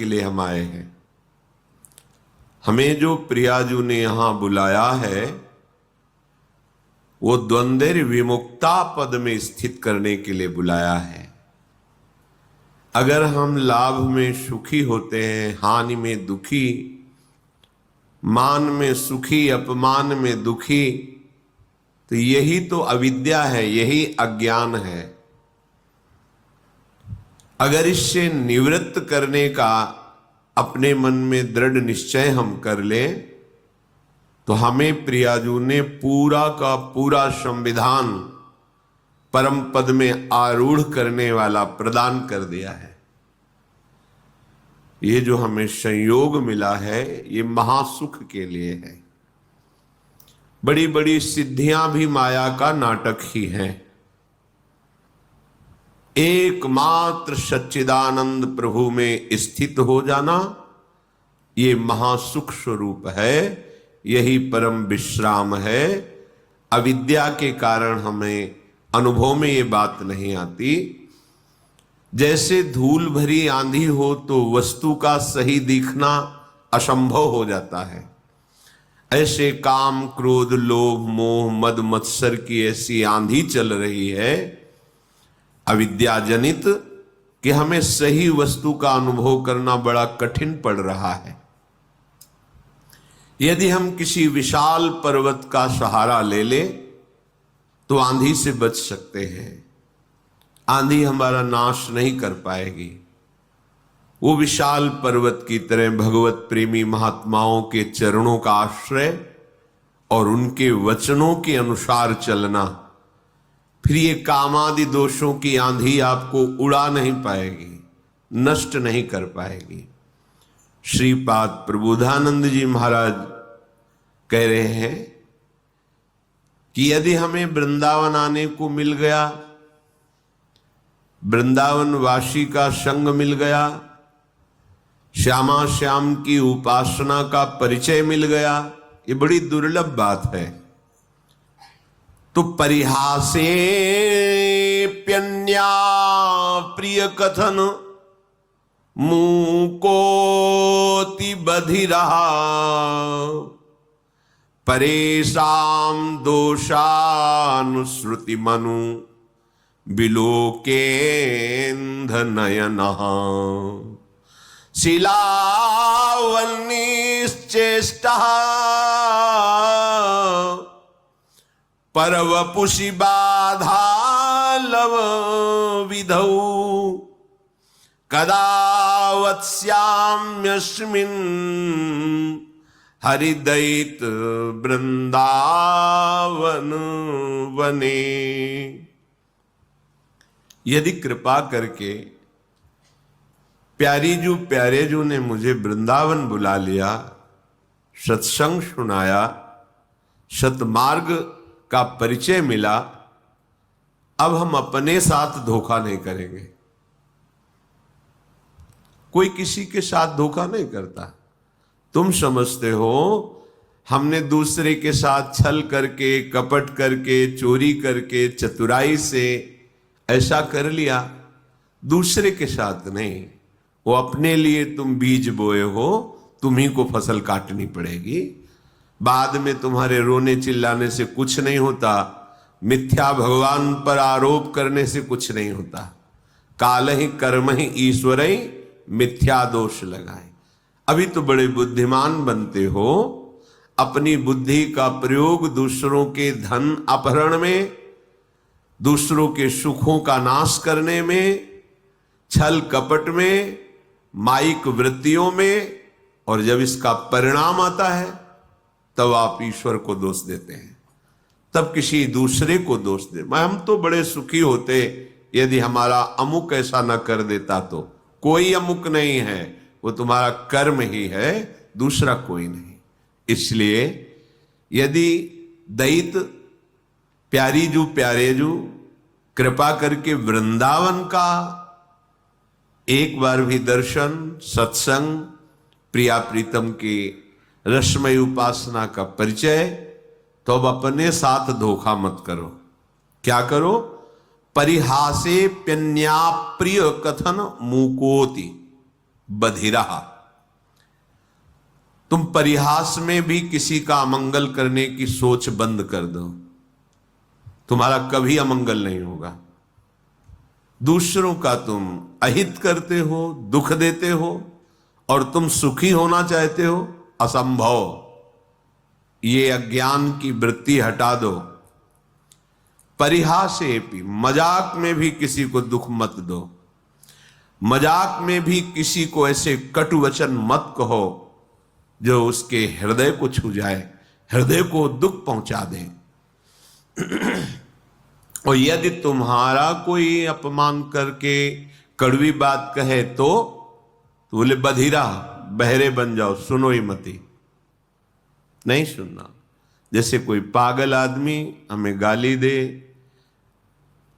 के लिए हम आए हैं। हमें जो प्रियाजू ने यहां बुलाया है वो द्वंद्व विमुक्ता पद में स्थित करने के लिए बुलाया है। अगर हम लाभ में सुखी होते हैं, हानि में दुखी, मान में सुखी, अपमान में दुखी, तो यही तो अविद्या है, यही अज्ञान है। अगर इससे निवृत्त करने का अपने मन में दृढ़ निश्चय हम कर लें तो हमें प्रियाजू ने पूरा का पूरा संविधान परम पद में आरूढ़ करने वाला प्रदान कर दिया है। ये जो हमें संयोग मिला है ये महासुख के लिए है। बड़ी बड़ी सिद्धियां भी माया का नाटक ही हैं। एकमात्र सच्चिदानंद प्रभु में स्थित हो जाना ये महासुख स्वरूप है, यही परम विश्राम है। अविद्या के कारण हमें अनुभव में ये बात नहीं आती। जैसे धूल भरी आंधी हो तो वस्तु का सही दिखना असंभव हो जाता है, ऐसे काम क्रोध लोभ मोह मद मत्सर की ऐसी आंधी चल रही है अविद्या जनित कि हमें सही वस्तु का अनुभव करना बड़ा कठिन पड़ रहा है। यदि हम किसी विशाल पर्वत का सहारा ले ले तो आंधी से बच सकते हैं। आंधी हमारा नाश नहीं कर पाएगी। वो विशाल पर्वत की तरह भगवत प्रेमी महात्माओं के चरणों का आश्रय और उनके वचनों के अनुसार चलना, फिर ये कामादि दोषों की आंधी आपको उड़ा नहीं पाएगी, नष्ट नहीं कर पाएगी। श्रीपाद प्रबोधानंद जी महाराज कह रहे हैं कि यदि हमें वृंदावन आने को मिल गया, वृंदावन वासी का संग मिल गया, श्यामा श्याम की उपासना का परिचय मिल गया, ये बड़ी दुर्लभ बात है। तो परिहासे प्यन्या प्रिय कथन मूकोति बधिरा परेशाम दोषानुश्रुति मनु बिलोकेन्ध नयनः शिलावन्निश्चेष्टः परवपुषि बाधा लव विधौ कदा वत्स्याम्यस्मिन् हरिदयित वृंदावन वने। यदि कृपा करके प्यारे जू ने मुझे वृंदावन बुला लिया, सत्संग सुनाया, सतमार्ग का परिचय मिला, अब हम अपने साथ धोखा नहीं करेंगे। कोई किसी के साथ धोखा नहीं करता। तुम समझते हो हमने दूसरे के साथ छल करके, कपट करके, चोरी करके, चतुराई से ऐसा कर लिया, दूसरे के साथ नहीं। वो अपने लिए तुम बीज बोए हो, तुम्ही को फसल काटनी पड़ेगी। बाद में तुम्हारे रोने चिल्लाने से कुछ नहीं होता, मिथ्या भगवान पर आरोप करने से कुछ नहीं होता। काल ही कर्म ही ईश्वर ही मिथ्या दोष लगाए। अभी तो बड़े बुद्धिमान बनते हो, अपनी बुद्धि का प्रयोग दूसरों के धन अपहरण में, दूसरों के सुखों का नाश करने में, छल कपट में, माइक वृत्तियों में, और जब इसका परिणाम आता है तब आप ईश्वर को दोष देते हैं, तब किसी दूसरे को दोष दे। हम तो बड़े सुखी होते यदि हमारा अमुक ऐसा न कर देता। तो कोई अमुक नहीं है, वो तुम्हारा कर्म ही है, दूसरा कोई नहीं। इसलिए यदि दैत प्यारे जू कृपा करके वृंदावन का एक बार भी दर्शन, सत्संग, प्रिया प्रीतम की रसमय उपासना का परिचय, तो अब अपने साथ धोखा मत करो। क्या करो? परिहासे प्यन्या प्रिय कथन मूकोति बधिरा। तुम परिहास में भी किसी का अमंगल करने की सोच बंद कर दो, तुम्हारा कभी अमंगल नहीं होगा। दूसरों का तुम अहित करते हो, दुख देते हो, और तुम सुखी होना चाहते हो, असंभव। ये अज्ञान की वृत्ति हटा दो। परिहासे भी, मजाक में भी किसी को दुख मत दो, मजाक में भी किसी को ऐसे कटु वचन मत कहो जो उसके हृदय को छू जाए, हृदय को दुख पहुंचा दे। और यदि तुम्हारा कोई अपमान करके कड़वी बात कहे तो बोले बधिरा, बहरे बन जाओ, सुनो ही मती, नहीं सुनना। जैसे कोई पागल आदमी हमें गाली दे,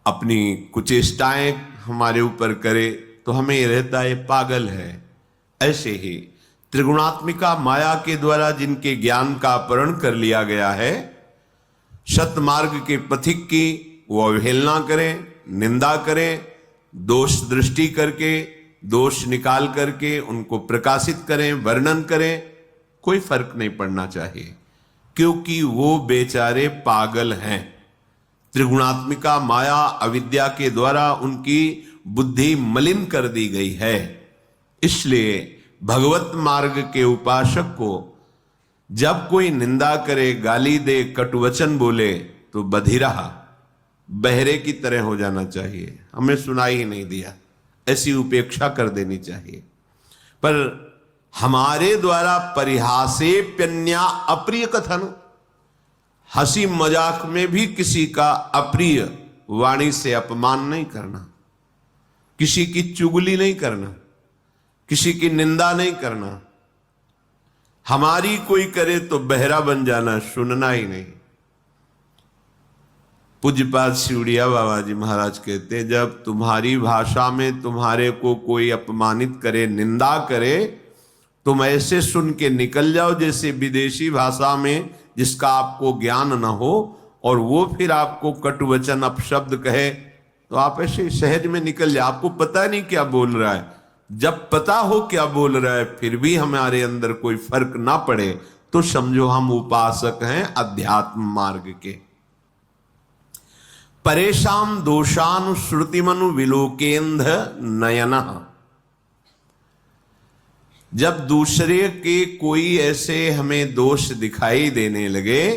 अपनी कुचेष्टाएं हमारे ऊपर करे, तो हमें ये रहता है पागल है। ऐसे ही त्रिगुणात्मिका माया के द्वारा जिनके ज्ञान का अपहरण कर लिया गया है, सतमार्ग के पथिक की वो अवहेलना करें, निंदा करें, दोष दृष्टि करके, दोष निकाल करके उनको प्रकाशित करें, वर्णन करें, कोई फर्क नहीं पड़ना चाहिए, क्योंकि वो बेचारे पागल हैं। त्रिगुणात्मिका माया अविद्या के द्वारा उनकी बुद्धि मलिन कर दी गई है। इसलिए भगवत मार्ग के उपासक को जब कोई निंदा करे, गाली दे, कटुवचन बोले, तो बधिरा, बहरे की तरह हो जाना चाहिए, हमें सुनाई ही नहीं दिया, ऐसी उपेक्षा कर देनी चाहिए। पर हमारे द्वारा परिहासेप्यन्या अप्रिय कथन, हंसी मजाक में भी किसी का अप्रिय वाणी से अपमान नहीं करना, किसी की चुगली नहीं करना, किसी की निंदा नहीं करना। हमारी कोई करे तो बहरा बन जाना, सुनना ही नहीं। पूज्यपाद शिवड़िया बाबा जी महाराज कहते हैं, जब तुम्हारी भाषा में तुम्हारे को कोई अपमानित करे, निंदा करे, तुम ऐसे सुन के निकल जाओ जैसे विदेशी भाषा में जिसका आपको ज्ञान न हो, और वो फिर आपको कटुवचन अपशब्द कहे, तो आप ऐसे सहज में निकल जाए, आपको पता नहीं क्या बोल रहा है। जब पता हो क्या बोल रहा है फिर भी हमारे अंदर कोई फर्क ना पड़े, तो समझो हम उपासक हैं अध्यात्म मार्ग के। परेशान दोषानुश्रुतिमनु विलोकेंध नयन। जब दूसरे के कोई ऐसे हमें दोष दिखाई देने लगे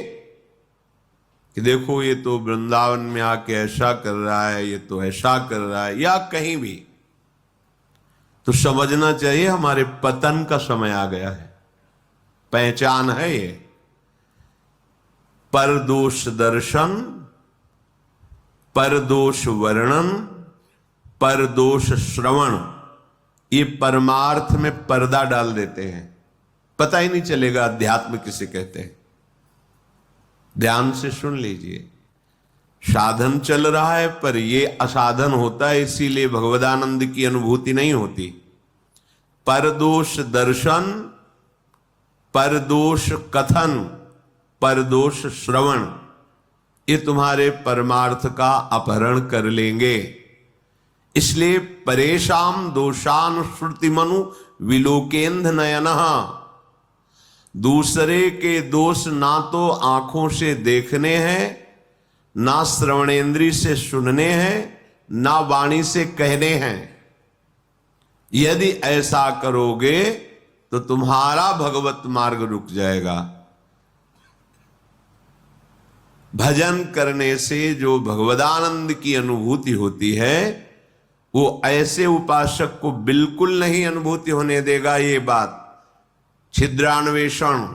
कि देखो ये तो वृंदावन में आके ऐसा कर रहा है, ये तो ऐसा कर रहा है, या कहीं भी, तो समझना चाहिए हमारे पतन का समय आ गया है। पहचान है ये। परदोष दर्शन, परदोष वर्णन, परदोष श्रवण, ये परमार्थ में पर्दा डाल देते हैं, पता ही नहीं चलेगा अध्यात्म किसे कहते हैं। ध्यान से सुन लीजिए, साधन चल रहा है पर ये असाधन होता है, इसीलिए भगवदानंद की अनुभूति नहीं होती। परदोष दर्शन, परदोष कथन, परदोष श्रवण, ये तुम्हारे परमार्थ का अपहरण कर लेंगे। इसलिए परेशान दोषानुश्रुतिमनु विलोकेंध नयनः, दूसरे के दोष ना तो आंखों से देखने हैं, ना श्रवणेंद्री से सुनने हैं, ना वाणी से कहने हैं। यदि ऐसा करोगे तो तुम्हारा भगवत मार्ग रुक जाएगा। भजन करने से जो भगवदानंद की अनुभूति होती है, वो ऐसे उपासक को बिल्कुल नहीं अनुभूति होने देगा। ये बात छिद्रान्वेषण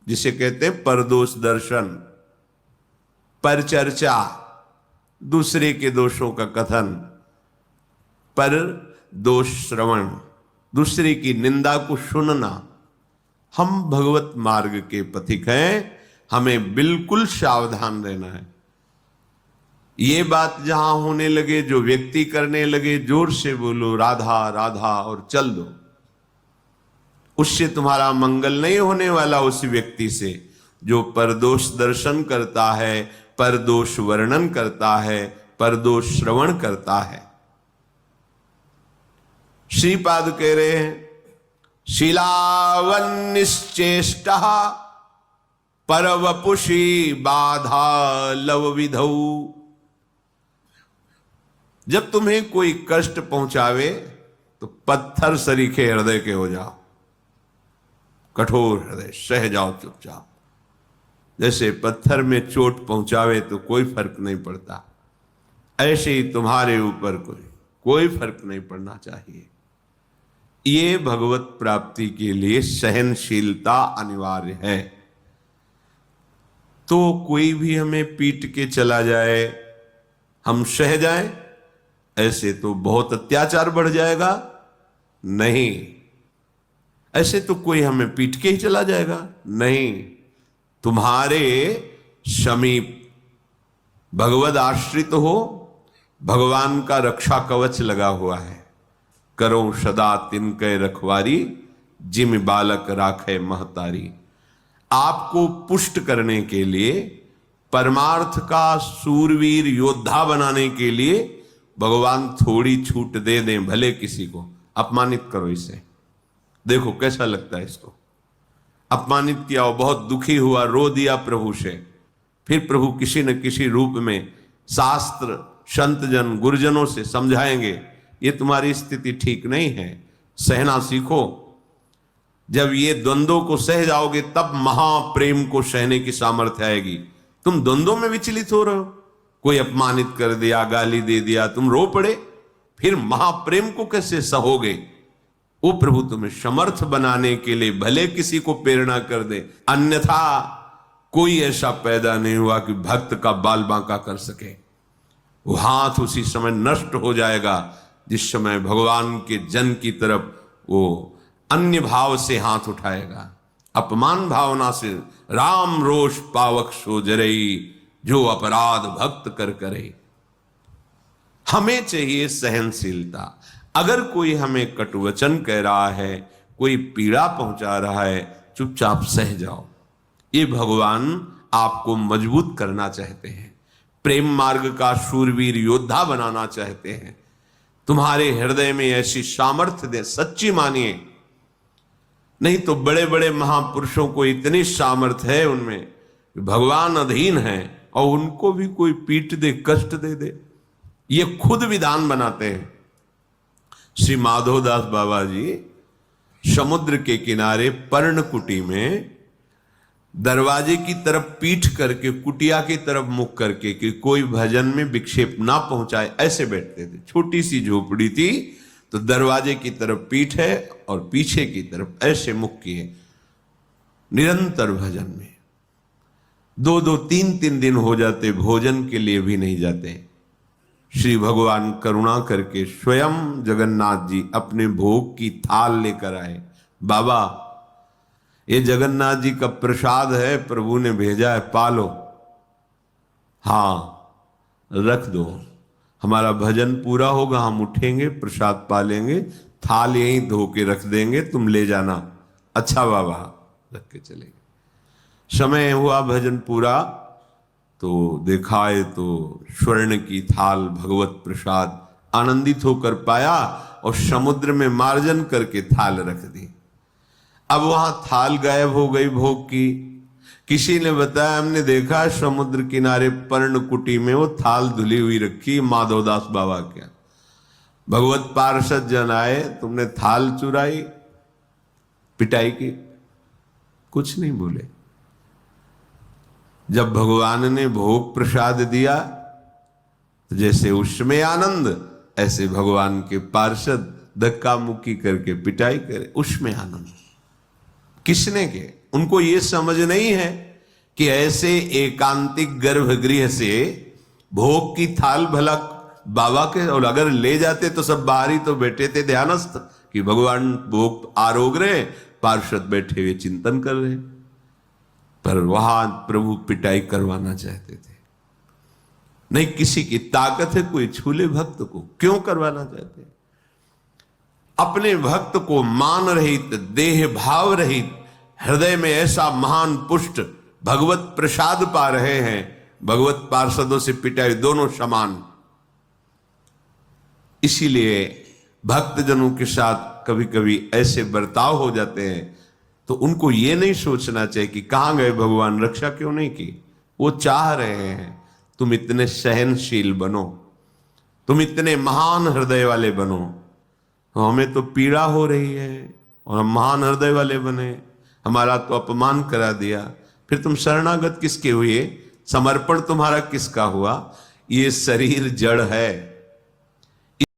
जिसे कहते हैं, परदोष दर्शन, पर चर्चा, दूसरे के दोषों का कथन, पर दोष श्रवण, दूसरे की निंदा को सुनना। हम भगवत मार्ग के पथिक हैं, हमें बिल्कुल सावधान रहना है। ये बात जहां होने लगे, जो व्यक्ति करने लगे, जोर से बोलो राधा राधा और चल दो, उससे तुम्हारा मंगल नहीं होने वाला। उस व्यक्ति से जो परदोष दर्शन करता है, परदोष वर्णन करता है, परदोष श्रवण करता है। श्रीपाद कह रहे हैं शीलावन्निश्चेष्टा परवपुषी बाधा लव विधौ। जब तुम्हें कोई कष्ट पहुंचावे तो पत्थर सरीखे हृदय के हो जाओ, कठोर हृदय, सह जाओ चुपचाप। जैसे पत्थर में चोट पहुंचावे तो कोई फर्क नहीं पड़ता, ऐसे ही तुम्हारे ऊपर कोई फर्क नहीं पड़ना चाहिए। ये भगवत प्राप्ति के लिए सहनशीलता अनिवार्य है। तो कोई भी हमें पीट के चला जाए, हम सह जाएं, ऐसे तो बहुत अत्याचार बढ़ जाएगा। नहीं, ऐसे तो कोई हमें पीट के ही चला जाएगा, नहीं। तुम्हारे समीप भगवद आश्रित हो, भगवान का रक्षा कवच लगा हुआ है। करो सदा तिनके रखवारी, जिम बालक राखे महतारी। आपको पुष्ट करने के लिए, परमार्थ का सूरवीर योद्धा बनाने के लिए भगवान थोड़ी छूट दे दें, भले किसी को अपमानित करो इसे। देखो कैसा लगता है इसको। अपमानित किया, वो बहुत दुखी हुआ, रो दिया प्रभु से। फिर प्रभु किसी न किसी रूप में शास्त्र, संतजन, गुरुजनों से समझाएंगे ये तुम्हारी स्थिति ठीक नहीं है, सहना सीखो। जब ये द्वंद्वों को सह जाओगे तब महाप्रेम को सहने की सामर्थ्य आएगी। तुम द्वंद्वों में विचलित हो रहे हो, कोई अपमानित कर दिया, गाली दे दिया, तुम रो पड़े, फिर महाप्रेम को कैसे सहोगे? वो प्रभु तुम्हें समर्थ बनाने के लिए भले किसी को प्रेरणा कर दे, अन्यथा कोई ऐसा पैदा नहीं हुआ कि भक्त का बाल बांका कर सके। वो हाथ उसी समय नष्ट हो जाएगा जिस समय भगवान के जन की तरफ वो अन्य भाव से हाथ उठाएगा। अपमान भावना से राम रोष पावक सो जरई, जो अपराध भक्त कर करे। हमें चाहिए सहनशीलता। अगर कोई हमें कटुवचन कह रहा है, कोई पीड़ा पहुंचा रहा है, चुपचाप सह जाओ। ये भगवान आपको मजबूत करना चाहते हैं, प्रेम मार्ग का शूरवीर योद्धा बनाना चाहते हैं। तुम्हारे हृदय में ऐसी सामर्थ्य दे, सच्ची मानिए। नहीं तो बड़े बड़े महापुरुषों को इतनी सामर्थ्य है उनमें, भगवान अधीन है और उनको भी कोई पीट दे, कष्ट दे दे, ये खुद विधान बनाते हैं। श्री माधोदास बाबा जी समुद्र के किनारे पर्णकुटी में दरवाजे की तरफ पीठ करके, कुटिया की तरफ मुख करके कि कोई भजन में विक्षेप ना पहुंचाए, ऐसे बैठते थे। छोटी सी झोपड़ी थी, तो दरवाजे की तरफ पीठ है और पीछे की तरफ ऐसे मुख किए, निरंतर भजन में। 2-2, 3-3 दिन हो जाते, भोजन के लिए भी नहीं जाते। श्री भगवान करुणा करके स्वयं जगन्नाथ जी अपने भोग की थाल लेकर आए। बाबा, ये जगन्नाथ जी का प्रसाद है, प्रभु ने भेजा है, पालो। हाँ, रख दो, हमारा भजन पूरा होगा, हम उठेंगे, प्रसाद पालेंगे, थाल यहीं धो के रख देंगे, तुम ले जाना। अच्छा बाबा, रख के चले गए। समय हुआ भजन पूरा, तो देखा है तो स्वर्ण की थाल, भगवत प्रसाद, आनंदित होकर पाया और समुद्र में मार्जन करके थाल रख दी। अब वहां थाल गायब हो गई भोग की। किसी ने बताया, हमने देखा समुद्र किनारे पर्णकुटी में वो थाल धुली हुई रखी, माधवदास बाबा क्या। भगवत पार्षद जन आए, तुमने थाल चुराई, पिटाई की? कुछ नहीं बोले। जब भगवान ने भोग प्रसाद दिया तो जैसे उसमें आनंद, ऐसे भगवान के पार्षद धक्का मुक्की करके पिटाई करे, उसमें आनंद। किसने के? उनको ये समझ नहीं है कि ऐसे एकांतिक गर्भगृह से भोग की थाल भला बाबा के, और अगर ले जाते तो सब बाहरी तो बैठे थे ध्यानस्थ कि भगवान भोग आरोग रहे, पार्षद बैठे हुए चिंतन कर रहे, पर वहां प्रभु पिटाई करवाना चाहते थे। नहीं, किसी की ताकत है कोई छूले भक्त को, क्यों करवाना चाहते? अपने भक्त को मान रहित, देह भाव रहित, हृदय में ऐसा महान पुष्ट भगवत प्रसाद पा रहे हैं, भगवत पार्षदों से पिटाई दोनों समान। इसीलिए भक्तजनों के साथ कभी कभी ऐसे बर्ताव हो जाते हैं तो उनको ये नहीं सोचना चाहिए कि कहाँ गए भगवान, रक्षा क्यों नहीं की। वो चाह रहे हैं तुम इतने सहनशील बनो, तुम इतने महान हृदय वाले बनो। तो हमें तो पीड़ा हो रही है और हम महान हृदय वाले बने, हमारा तो अपमान करा दिया, फिर तुम शरणागत किसके हुए, समर्पण तुम्हारा किसका हुआ। ये शरीर जड़ है,